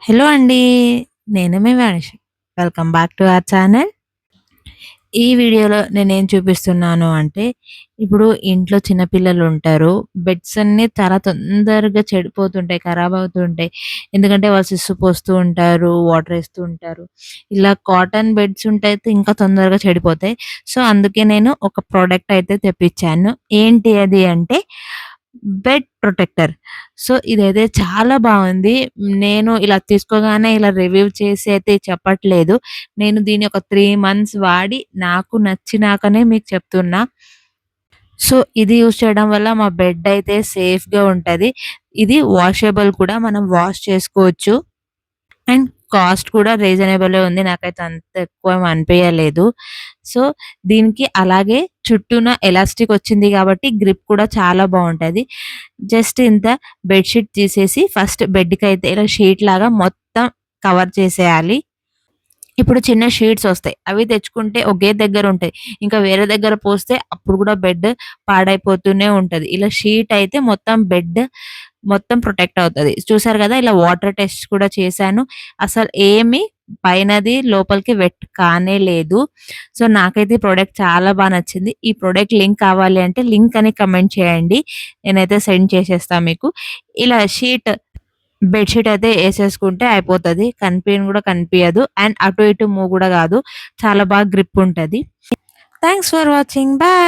Hello అండి. నేను మీ Vanishi. Welcome back to our channel. ఈ వీడియోలో నేనేం చూపిస్తున్నాను అంటే, ఇప్పుడు ఇంట్లో చిన్న పిల్లలుంటారు. బెడ్స్ అన్నీ చాలా తొందరగా చెడిపోతుంటాయి, ఖరాబవుతుంటాయి. ఎందుకంటే వాళ్ళు సిస్సు పోస్తూ ఉంటారు, వాటర్ ఏస్తూ ఉంటారు. ఇలా కాటన్ బెడ్స్ ఉంటే అయితే ఇంకా తొందరగా చెడిపోతాయి. సో, అందుకే నేను ఒక ప్రొడక్ట్ అయితే తెప్పిచ్చాను. ఏంటి అది అంటే బెడ్ ప్రొటెక్టర్. సో, ఇదైతే చాలా బావుంది. నేను ఇలా తీసుకోగానే ఇలా రివ్యూ చేసి అయితే చెప్పట్లేదు. నేను దీన్ని ఒక 3 మంత్స్ వాడి నాకు నచ్చినాకనే మీకు చెప్తున్నా. సో, ఇది యూజ్ చేయడం వల్ల మా బెడ్ అయితే సేఫ్‌గా ఉంటది. ఇది వాషబుల్ కూడా మనం వాష్ చేసుకోవచ్చు. అండ్ కాస్ట్ కూడా రీజనబులే ఉంది. నాకైతే అంత ఎక్కువ ఏమి అనిపియలేదు. సో, దీనికి అలాగే చుట్టూన ఎలాస్టిక్ వచ్చింది కాబట్టి గ్రిప్ కూడా చాలా బావుంటది. జస్ట్ ఇంత బెడ్‌షీట్ తీసేసి ఫస్ట్ బెడ్‌కైతే ఇలా షీట్ లాగా మొత్తం కవర్ చేసేయాలి. ఇప్పుడు చిన్న షీట్స్ ఒస్తాయి. అవి తెచ్చుకుంటే ఒకే దగ్గర ఉంటాయి. ఇంకా వేరే దగ్గర పోస్తే అప్పుడు కూడా బెడ్ పాడైపోతూనే ఉంటది. ఇలా షీట్ అయితే మొత్తం బెడ్ మొత్తం ప్రొటెక్ట్ అవుతది. చూసారు గదా! ఇలా వాటర్ టెస్ట్ కూడా చేశాను. అసలు ఏమి పైనది లోపలికి వెట్ కానే లేదు. సో, నాకైతే ఈ ప్రొడక్ట్ చాలా నచ్చింది. ఈ ప్రొడక్ట్ లింక్ కావాలి అంటే లింక్ అని కమెంట్ చేయండి. నేనైతే సెండ్ చేసేస్తా మీకు. ఇలా బెడ్ షీట్ అయితే ఏసేసుకుంటే అయిపోతది. కనిపియను గూడా కనిపియదు. అండ్ అటు ఇటు మూవ్ గూడా గాదు. చాలా బాగా గ్రిప్ ఉంటది. Thanks for watching. బాయ్.